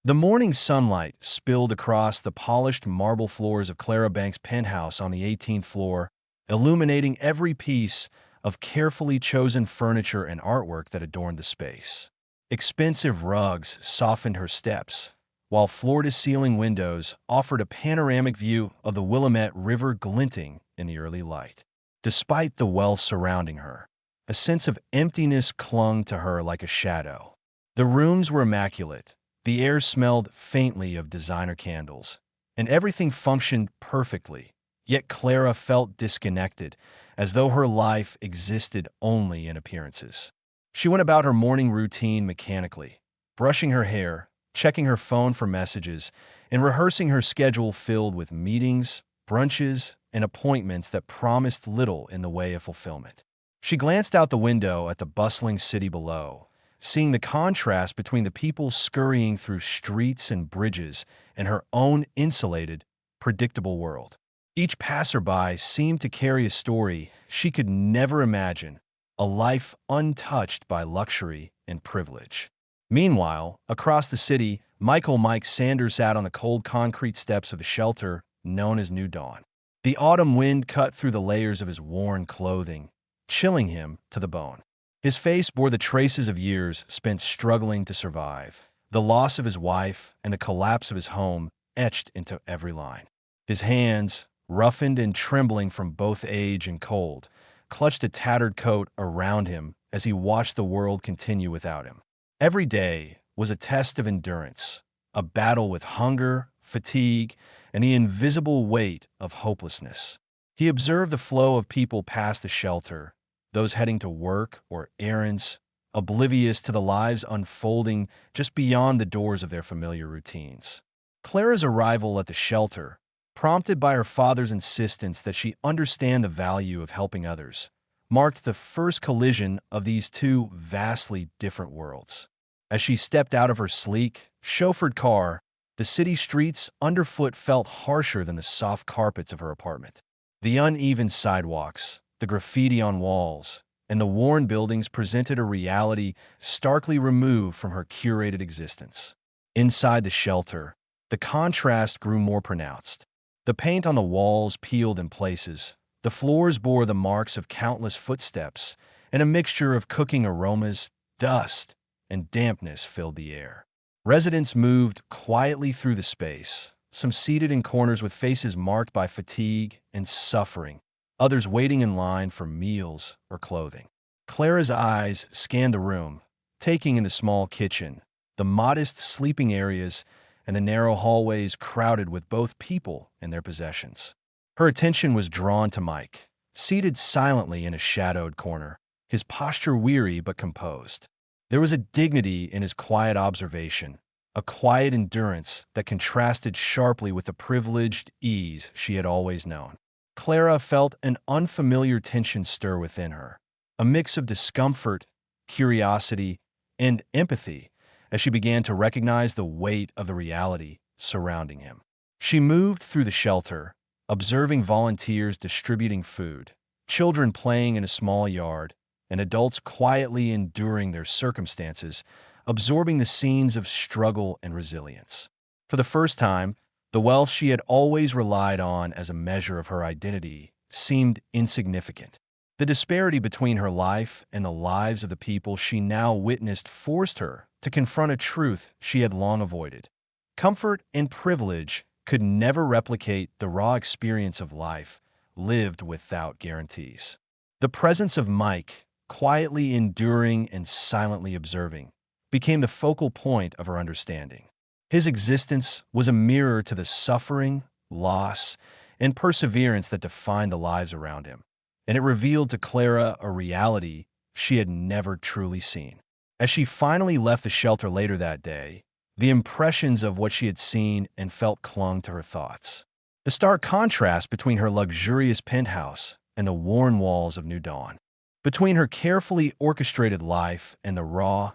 The morning sunlight spilled across the polished marble floors of Clara Banks' penthouse on the 18th floor, illuminating every piece of carefully chosen furniture and artwork that adorned the space. Expensive rugs softened her steps, while floor-to-ceiling windows offered a panoramic view of the Willamette River glinting in the early light. Despite the wealth surrounding her, a sense of emptiness clung to her like a shadow. The rooms were immaculate, the air smelled faintly of designer candles, and everything functioned perfectly. Yet Clara felt disconnected, as though her life existed only in appearances. She went about her morning routine mechanically, brushing her hair, checking her phone for messages, and rehearsing her schedule filled with meetings, brunches, and appointments that promised little in the way of fulfillment. She glanced out the window at the bustling city below, seeing the contrast between the people scurrying through streets and bridges and her own insulated, predictable world. Each passerby seemed to carry a story she could never imagine, a life untouched by luxury and privilege. Meanwhile, across the city, Michael Mike Sanders sat on the cold concrete steps of the shelter known as New Dawn. The autumn wind cut through the layers of his worn clothing, chilling him to the bone. His face bore the traces of years spent struggling to survive, the loss of his wife and the collapse of his home etched into every line. His hands, roughened and trembling from both age and cold, clutched a tattered coat around him as he watched the world continue without him. Every day was a test of endurance, a battle with hunger, fatigue, and the invisible weight of hopelessness. He observed the flow of people past the shelter, those heading to work or errands, oblivious to the lives unfolding just beyond the doors of their familiar routines. Clara's arrival at the shelter, prompted by her father's insistence that she understand the value of helping others, marked the first collision of these two vastly different worlds. As she stepped out of her sleek, chauffeured car, the city streets underfoot felt harsher than the soft carpets of her apartment. The uneven sidewalks, the graffiti on walls, and the worn buildings presented a reality starkly removed from her curated existence. Inside the shelter, the contrast grew more pronounced. The paint on the walls peeled in places, the floors bore the marks of countless footsteps, and a mixture of cooking aromas, dust, and dampness filled the air. Residents moved quietly through the space, some seated in corners with faces marked by fatigue and suffering, others waiting in line for meals or clothing. Clara's eyes scanned the room, taking in the small kitchen, the modest sleeping areas, and the narrow hallways crowded with both people and their possessions. Her attention was drawn to Mike, seated silently in a shadowed corner, his posture weary but composed. There was a dignity in his quiet observation, a quiet endurance that contrasted sharply with the privileged ease she had always known. Clara felt an unfamiliar tension stir within her, a mix of discomfort, curiosity, and empathy as she began to recognize the weight of the reality surrounding him. She moved through the shelter, observing volunteers distributing food, children playing in a small yard, and adults quietly enduring their circumstances, absorbing the scenes of struggle and resilience. For the first time, the wealth she had always relied on as a measure of her identity seemed insignificant. The disparity between her life and the lives of the people she now witnessed forced her to confront a truth she had long avoided. Comfort and privilege could never replicate the raw experience of life lived without guarantees. The presence of Mike, quietly enduring and silently observing, became the focal point of her understanding. His existence was a mirror to the suffering, loss, and perseverance that defined the lives around him, and it revealed to Clara a reality she had never truly seen. As she finally left the shelter later that day, the impressions of what she had seen and felt clung to her thoughts. The stark contrast between her luxurious penthouse and the worn walls of New Dawn, between her carefully orchestrated life and the raw,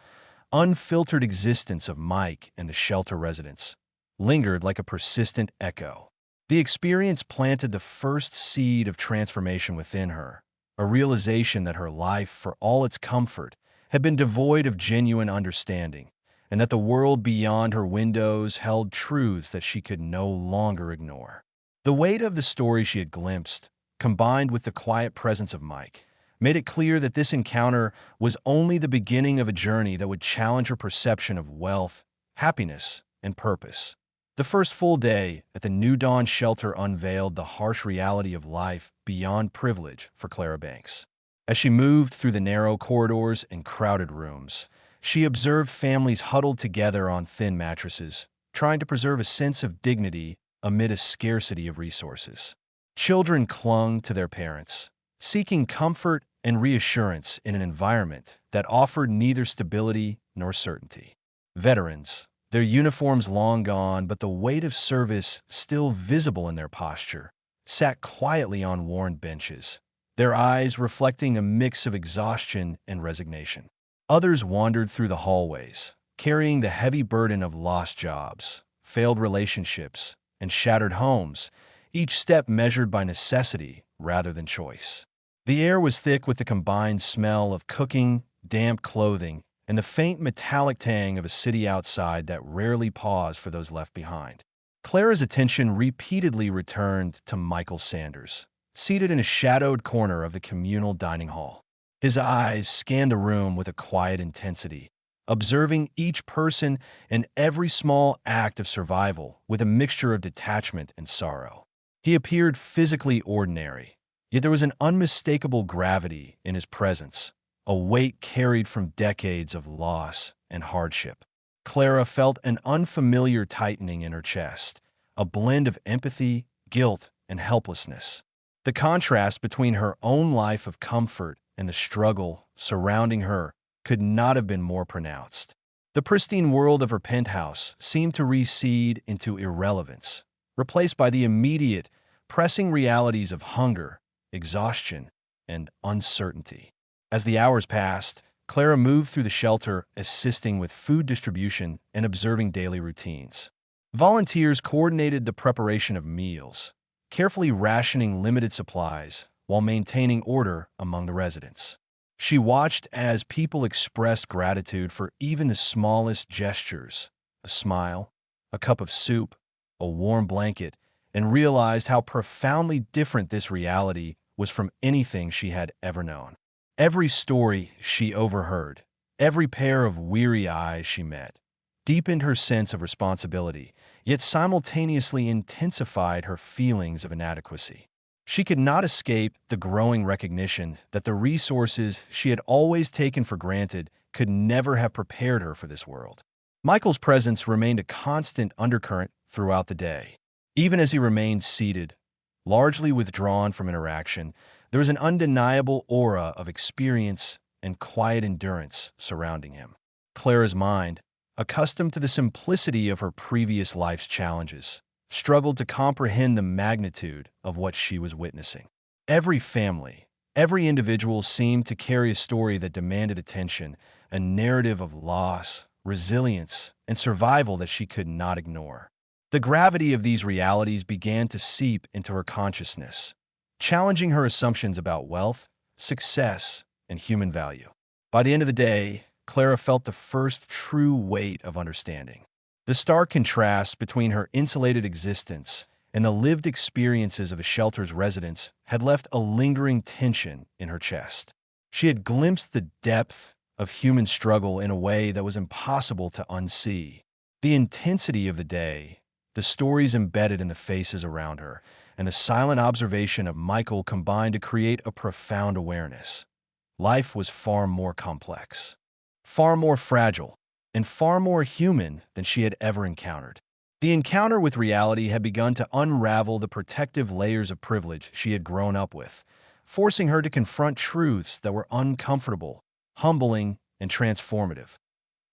unfiltered existence of Mike and the shelter residents, lingered like a persistent echo. The experience planted the first seed of transformation within her, a realization that her life, for all its comfort, had been devoid of genuine understanding, and that the world beyond her windows held truths that she could no longer ignore. The weight of the story she had glimpsed, combined with the quiet presence of Mike, made it clear that this encounter was only the beginning of a journey that would challenge her perception of wealth, happiness, and purpose. The first full day at the New Dawn shelter unveiled the harsh reality of life beyond privilege for Clara Banks. As she moved through the narrow corridors and crowded rooms, she observed families huddled together on thin mattresses, trying to preserve a sense of dignity amid a scarcity of resources. Children clung to their parents, seeking comfort and reassurance in an environment that offered neither stability nor certainty. Veterans, their uniforms long gone but the weight of service still visible in their posture, sat quietly on worn benches, their eyes reflecting a mix of exhaustion and resignation. Others wandered through the hallways, carrying the heavy burden of lost jobs, failed relationships, and shattered homes, each step measured by necessity rather than choice. The air was thick with the combined smell of cooking, damp clothing, and the faint metallic tang of a city outside that rarely paused for those left behind. Clara's attention repeatedly returned to Michael Sanders, seated in a shadowed corner of the communal dining hall. His eyes scanned the room with a quiet intensity, observing each person and every small act of survival with a mixture of detachment and sorrow. He appeared physically ordinary, yet there was an unmistakable gravity in his presence, a weight carried from decades of loss and hardship. Clara felt an unfamiliar tightening in her chest, a blend of empathy, guilt, and helplessness. The contrast between her own life of comfort and the struggle surrounding her could not have been more pronounced. The pristine world of her penthouse seemed to recede into irrelevance, replaced by the immediate, pressing realities of hunger, exhaustion, and uncertainty. As the hours passed, Clara moved through the shelter, assisting with food distribution and observing daily routines. Volunteers coordinated the preparation of meals, carefully rationing limited supplies while maintaining order among the residents. She watched as people expressed gratitude for even the smallest gestures, a smile, a cup of soup, a warm blanket, and realized how profoundly different this reality was from anything she had ever known. Every story she overheard, every pair of weary eyes she met, deepened her sense of responsibility, yet simultaneously intensified her feelings of inadequacy. She could not escape the growing recognition that the resources she had always taken for granted could never have prepared her for this world. Michael's presence remained a constant undercurrent throughout the day. Even as he remained seated, largely withdrawn from interaction, there was an undeniable aura of experience and quiet endurance surrounding him. Clara's mind, accustomed to the simplicity of her previous life's challenges, struggled to comprehend the magnitude of what she was witnessing. Every family, every individual seemed to carry a story that demanded attention, a narrative of loss, resilience, and survival that she could not ignore. The gravity of these realities began to seep into her consciousness, challenging her assumptions about wealth, success, and human value. By the end of the day, Clara felt the first true weight of understanding. The stark contrast between her insulated existence and the lived experiences of a shelter's residents had left a lingering tension in her chest. She had glimpsed the depth of human struggle in a way that was impossible to unsee. The intensity of the day, the stories embedded in the faces around her, and the silent observation of Michael combined to create a profound awareness. Life was far more complex, far more fragile, and far more human than she had ever encountered. The encounter with reality had begun to unravel the protective layers of privilege she had grown up with, forcing her to confront truths that were uncomfortable, humbling, and transformative.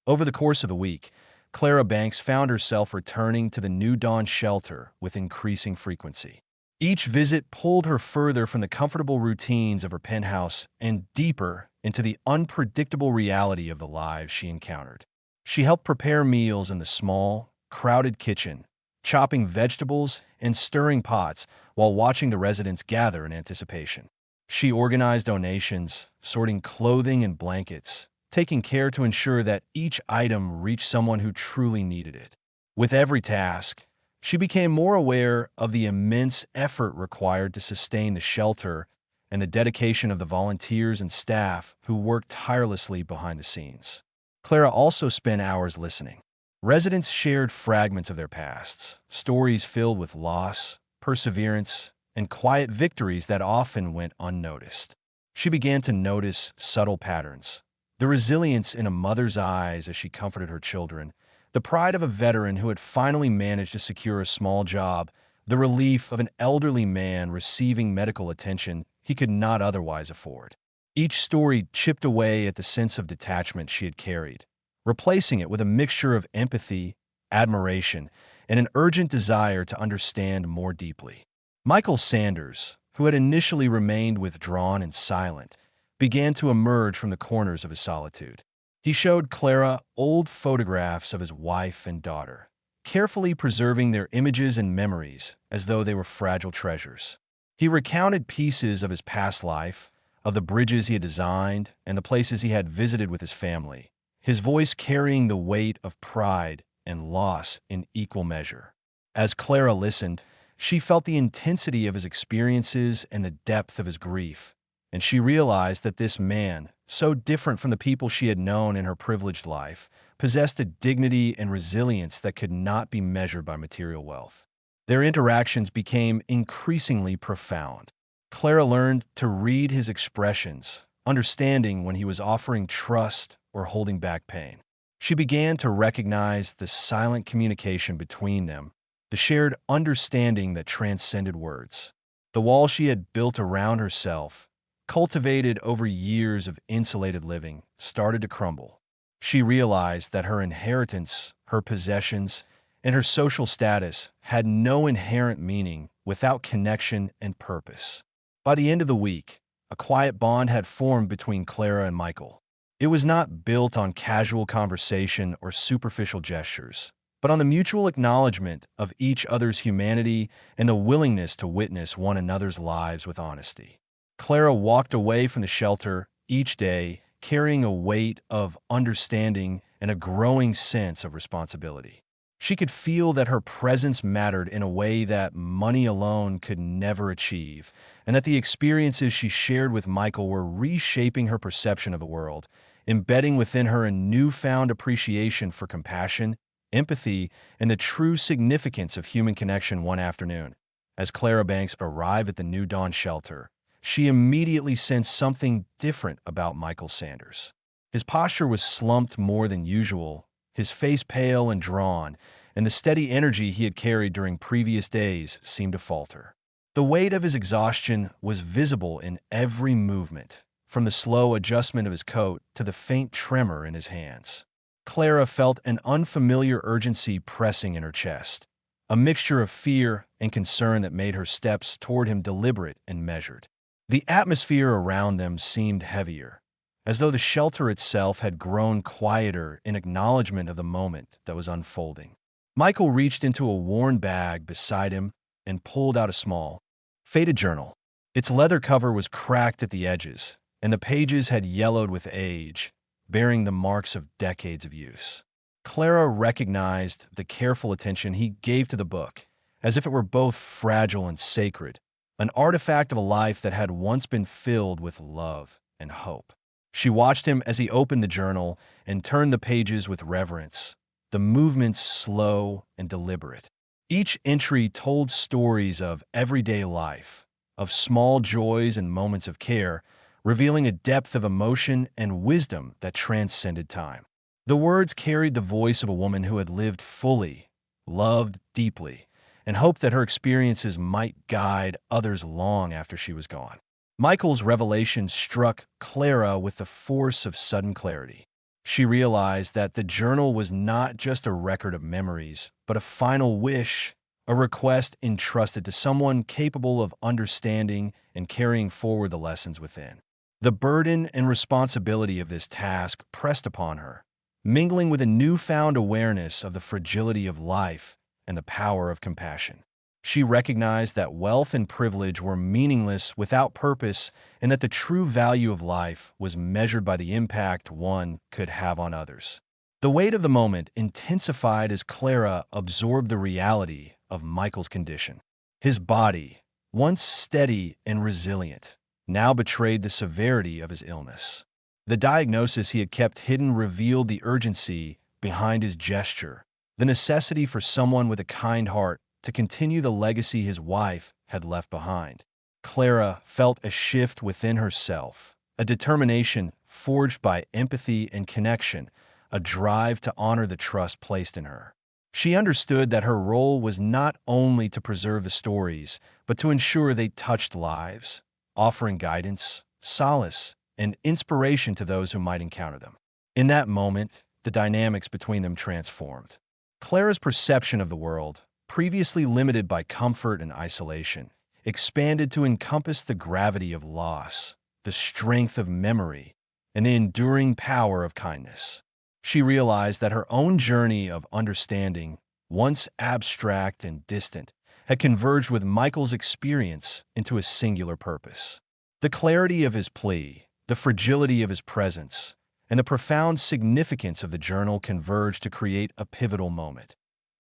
Over the course of the week, Clara Banks found herself returning to the New Dawn shelter with increasing frequency. Each visit pulled her further from the comfortable routines of her penthouse and deeper into the unpredictable reality of the lives she encountered. She helped prepare meals in the small, crowded kitchen, chopping vegetables and stirring pots while watching the residents gather in anticipation. She organized donations, sorting clothing and blankets, taking care to ensure that each item reached someone who truly needed it. With every task, she became more aware of the immense effort required to sustain the shelter and the dedication of the volunteers and staff who worked tirelessly behind the scenes. Clara also spent hours listening. Residents shared fragments of their pasts, stories filled with loss, perseverance, and quiet victories that often went unnoticed. She began to notice subtle patterns, the resilience in a mother's eyes as she comforted her children, the pride of a veteran who had finally managed to secure a small job, the relief of an elderly man receiving medical attention he could not otherwise afford. Each story chipped away at the sense of detachment she had carried, replacing it with a mixture of empathy, admiration, and an urgent desire to understand more deeply. Michael Sanders, who had initially remained withdrawn and silent, began to emerge from the corners of his solitude. He showed Clara old photographs of his wife and daughter, carefully preserving their images and memories as though they were fragile treasures. He recounted pieces of his past life, of the bridges he had designed and the places he had visited with his family, his voice carrying the weight of pride and loss in equal measure. As Clara listened, she felt the intensity of his experiences and the depth of his grief, and she realized that this man, so different from the people she had known in her privileged life, possessed a dignity and resilience that could not be measured by material wealth. Their interactions became increasingly profound. Clara learned to read his expressions, understanding when he was offering trust or holding back pain. She began to recognize the silent communication between them, the shared understanding that transcended words. The wall she had built around herself, cultivated over years of insulated living, started to crumble. She realized that her inheritance, her possessions, and her social status had no inherent meaning without connection and purpose. By the end of the week, a quiet bond had formed between Clara and Michael. It was not built on casual conversation or superficial gestures, but on the mutual acknowledgement of each other's humanity and the willingness to witness one another's lives with honesty. Clara walked away from the shelter each day, carrying a weight of understanding and a growing sense of responsibility. She could feel that her presence mattered in a way that money alone could never achieve, and that the experiences she shared with Michael were reshaping her perception of the world, embedding within her a newfound appreciation for compassion, empathy, and the true significance of human connection. One afternoon, as Clara Banks arrived at the New Dawn shelter, she immediately sensed something different about Michael Sanders. His posture was slumped more than usual, his face pale and drawn, and the steady energy he had carried during previous days seemed to falter. The weight of his exhaustion was visible in every movement, from the slow adjustment of his coat to the faint tremor in his hands. Clara felt an unfamiliar urgency pressing in her chest, a mixture of fear and concern that made her steps toward him deliberate and measured. The atmosphere around them seemed heavier, as though the shelter itself had grown quieter in acknowledgement of the moment that was unfolding. Michael reached into a worn bag beside him and pulled out a small, faded journal. Its leather cover was cracked at the edges, and the pages had yellowed with age, bearing the marks of decades of use. Clara recognized the careful attention he gave to the book, as if it were both fragile and sacred, an artifact of a life that had once been filled with love and hope. She watched him as he opened the journal and turned the pages with reverence, the movements slow and deliberate. Each entry told stories of everyday life, of small joys and moments of care, revealing a depth of emotion and wisdom that transcended time. The words carried the voice of a woman who had lived fully, loved deeply, and hoped that her experiences might guide others long after she was gone. Michael's revelation struck Clara with the force of sudden clarity. She realized that the journal was not just a record of memories, but a final wish, a request entrusted to someone capable of understanding and carrying forward the lessons within. The burden and responsibility of this task pressed upon her, mingling with a newfound awareness of the fragility of life and the power of compassion. She recognized that wealth and privilege were meaningless without purpose and that the true value of life was measured by the impact one could have on others. The weight of the moment intensified as Clara absorbed the reality of Michael's condition. His body, once steady and resilient, now betrayed the severity of his illness. The diagnosis he had kept hidden revealed the urgency behind his gesture, the necessity for someone with a kind heart to continue the legacy his wife had left behind. Clara felt a shift within herself, a determination forged by empathy and connection, a drive to honor the trust placed in her. She understood that her role was not only to preserve the stories, but to ensure they touched lives, offering guidance, solace, and inspiration to those who might encounter them. In that moment, the dynamics between them transformed. Clara's perception of the world, previously limited by comfort and isolation, expanded to encompass the gravity of loss, the strength of memory, and the enduring power of kindness. She realized that her own journey of understanding, once abstract and distant, had converged with Michael's experience into a singular purpose. The clarity of his plea, the fragility of his presence, and the profound significance of the journal converged to create a pivotal moment,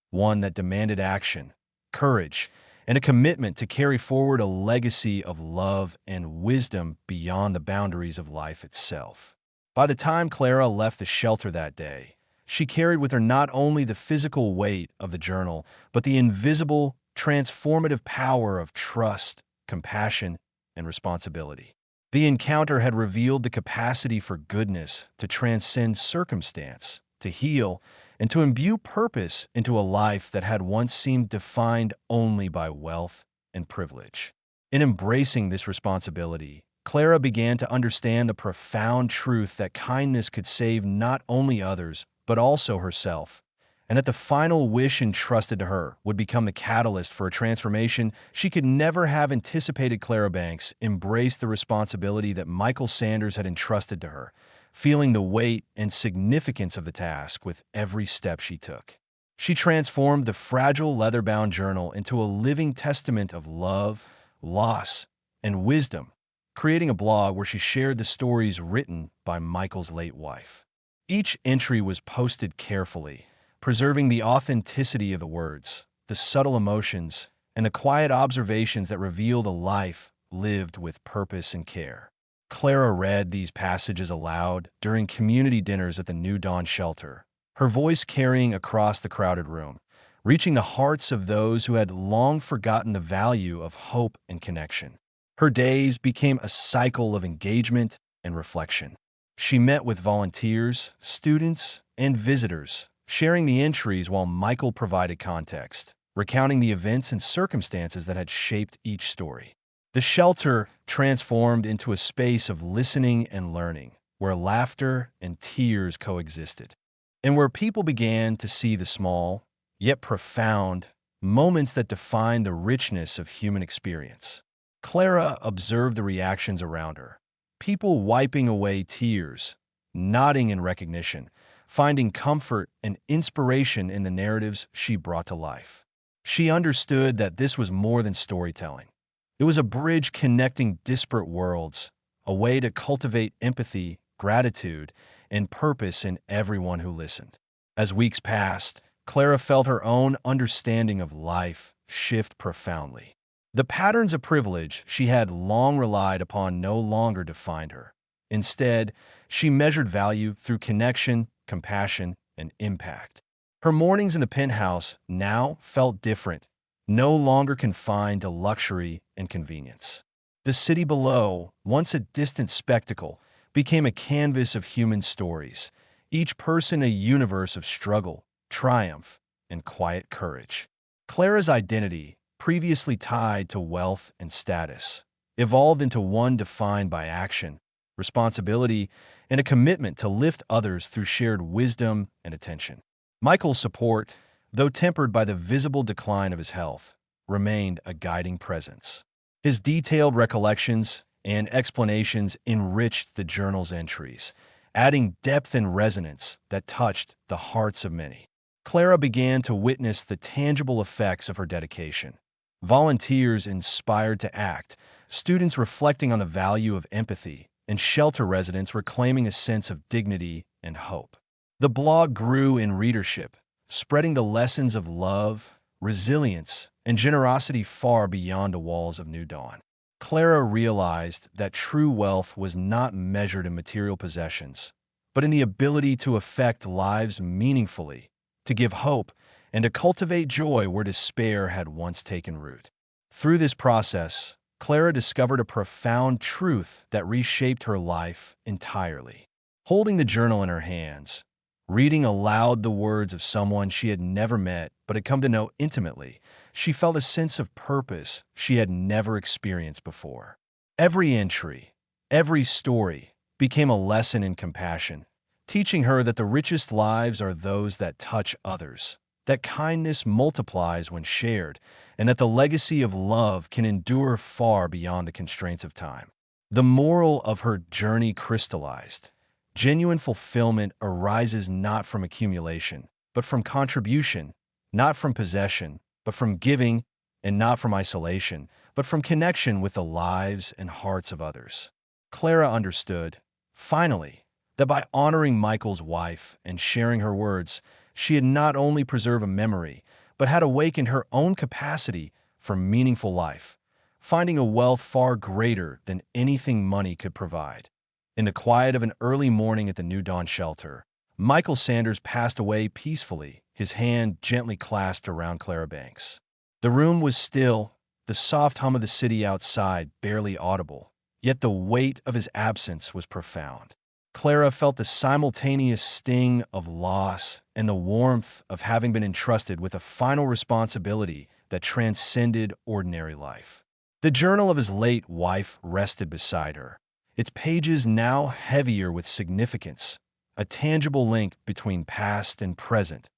one that demanded action, courage, and a commitment to carry forward a legacy of love and wisdom beyond the boundaries of life itself. By the time Clara left the shelter that day, she carried with her not only the physical weight of the journal, but the invisible, transformative power of trust, compassion, and responsibility. The encounter had revealed the capacity for goodness to transcend circumstance, to heal, and to imbue purpose into a life that had once seemed defined only by wealth and privilege. In embracing this responsibility, Clara began to understand the profound truth that kindness could save not only others, but also herself, and that the final wish entrusted to her would become the catalyst for a transformation she could never have anticipated. Clara Banks embraced the responsibility that Michael Sanders had entrusted to her, feeling the weight and significance of the task with every step she took. She transformed the fragile leather-bound journal into a living testament of love, loss, and wisdom, creating a blog where she shared the stories written by Michael's late wife. Each entry was posted carefully, preserving the authenticity of the words, the subtle emotions, and the quiet observations that revealed a life lived with purpose and care. Clara read these passages aloud during community dinners at the New Dawn shelter, her voice carrying across the crowded room, reaching the hearts of those who had long forgotten the value of hope and connection. Her days became a cycle of engagement and reflection. She met with volunteers, students, and visitors, sharing the entries while Michael provided context, recounting the events and circumstances that had shaped each story. The shelter transformed into a space of listening and learning, where laughter and tears coexisted, and where people began to see the small, yet profound, moments that define the richness of human experience. Clara observed the reactions around her, people wiping away tears, nodding in recognition, finding comfort and inspiration in the narratives she brought to life. She understood that this was more than storytelling. It was a bridge connecting disparate worlds, a way to cultivate empathy, gratitude, and purpose in everyone who listened. As weeks passed, Clara felt her own understanding of life shift profoundly. The patterns of privilege she had long relied upon no longer defined her. Instead, she measured value through connection, compassion, and impact. Her mornings in the penthouse now felt different, no longer confined to luxury and convenience. The city below, once a distant spectacle, became a canvas of human stories, each person a universe of struggle, triumph, and quiet courage. Clara's identity, previously tied to wealth and status, evolved into one defined by action, responsibility, and a commitment to lift others through shared wisdom and attention. Michael's support, though tempered by the visible decline of his health, remained a guiding presence. His detailed recollections and explanations enriched the journal's entries, adding depth and resonance that touched the hearts of many. Clara began to witness the tangible effects of her dedication. volunteers inspired to act, students reflecting on the value of empathy, and shelter residents reclaiming a sense of dignity and hope. The blog grew in readership, spreading the lessons of love, resilience, and generosity far beyond the walls of New Dawn. Clara realized that true wealth was not measured in material possessions, but in the ability to affect lives meaningfully, to give hope, and to cultivate joy where despair had once taken root. Through this process, Clara discovered a profound truth that reshaped her life entirely. Holding the journal in her hands, reading aloud the words of someone she had never met but had come to know intimately, she felt a sense of purpose she had never experienced before. Every entry, every story, became a lesson in compassion, teaching her that the richest lives are those that touch others, that kindness multiplies when shared, and that the legacy of love can endure far beyond the constraints of time. The moral of her journey crystallized. Genuine fulfillment arises not from accumulation, but from contribution, not from possession, but from giving, and not from isolation, but from connection with the lives and hearts of others. Clara understood, finally, that by honoring Michael's wife and sharing her words, she had not only preserved a memory, but had awakened her own capacity for meaningful life, finding a wealth far greater than anything money could provide. In the quiet of an early morning at the New Dawn shelter, Michael Sanders passed away peacefully, his hand gently clasped around Clara Banks. The room was still, the soft hum of the city outside barely audible, yet the weight of his absence was profound. Clara felt the simultaneous sting of loss and the warmth of having been entrusted with a final responsibility that transcended ordinary life. The journal of his late wife rested beside her, its pages now heavier with significance, a tangible link between past and present,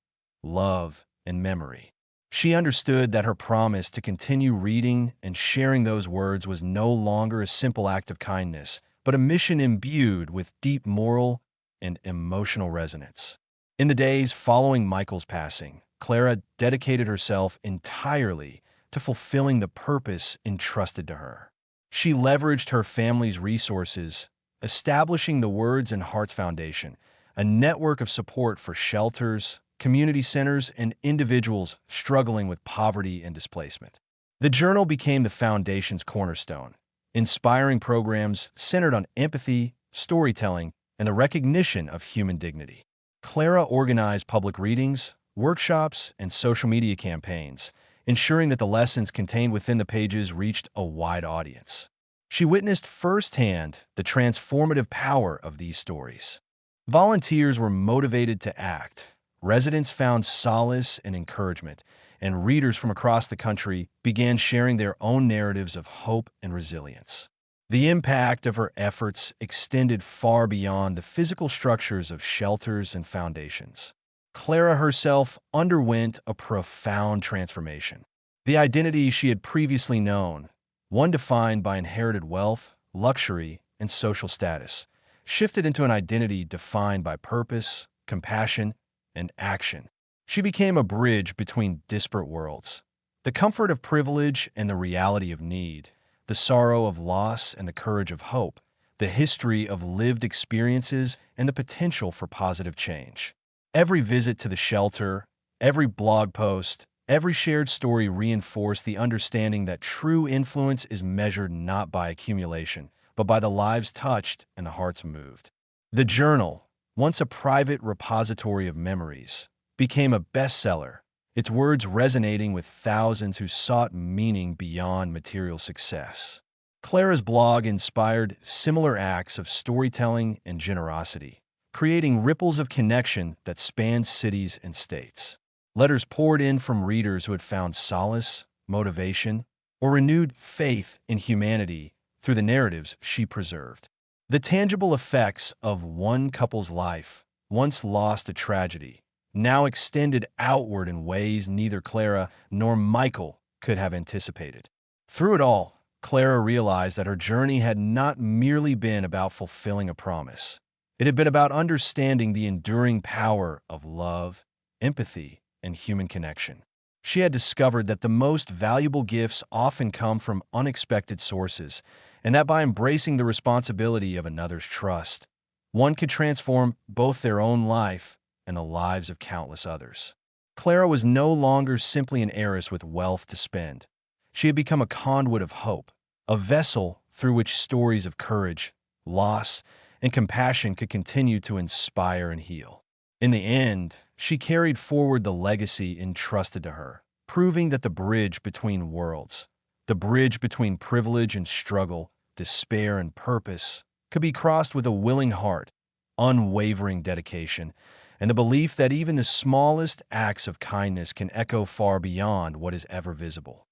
love and memory. She understood that her promise to continue reading and sharing those words was no longer a simple act of kindness, but a mission imbued with deep moral and emotional resonance. In the days following Michael's passing, Clara dedicated herself entirely to fulfilling the purpose entrusted to her. She leveraged her family's resources, establishing the Words and Hearts Foundation, a network of support for shelters, community centers, and individuals struggling with poverty and displacement. The journal became the foundation's cornerstone, inspiring programs centered on empathy, storytelling, and the recognition of human dignity. Clara organized public readings, workshops, and social media campaigns, ensuring that the lessons contained within the pages reached a wide audience. She witnessed firsthand the transformative power of these stories. Volunteers were motivated to act, residents found solace and encouragement, and readers from across the country began sharing their own narratives of hope and resilience. The impact of her efforts extended far beyond the physical structures of shelters and foundations. Clara herself underwent a profound transformation. The identity she had previously known, one defined by inherited wealth, luxury, and social status, shifted into an identity defined by purpose, compassion, and action. She became a bridge between disparate worlds, the comfort of privilege and the reality of need, the sorrow of loss and the courage of hope, the history of lived experiences and the potential for positive change. Every visit to the shelter, every blog post, every shared story reinforced the understanding that true influence is measured not by accumulation, but by the lives touched and the hearts moved. The journal, once a private repository of memories, became a bestseller, its words resonating with thousands who sought meaning beyond material success. Clara's blog inspired similar acts of storytelling and generosity, creating ripples of connection that spanned cities and states. Letters poured in from readers who had found solace, motivation, or renewed faith in humanity through the narratives she preserved. The tangible effects of one couple's life, once lost to tragedy, now extended outward in ways neither Clara nor Michael could have anticipated. Through it all, Clara realized that her journey had not merely been about fulfilling a promise. It had been about understanding the enduring power of love, empathy, and human connection. She had discovered that the most valuable gifts often come from unexpected sources, and that by embracing the responsibility of another's trust, one could transform both their own life and the lives of countless others. Clara was no longer simply an heiress with wealth to spend. She had become a conduit of hope, a vessel through which stories of courage, loss, and compassion could continue to inspire and heal. In the end, she carried forward the legacy entrusted to her, proving that the bridge between worlds, the bridge between privilege and struggle, despair and purpose, could be crossed with a willing heart, unwavering dedication, and the belief that even the smallest acts of kindness can echo far beyond what is ever visible.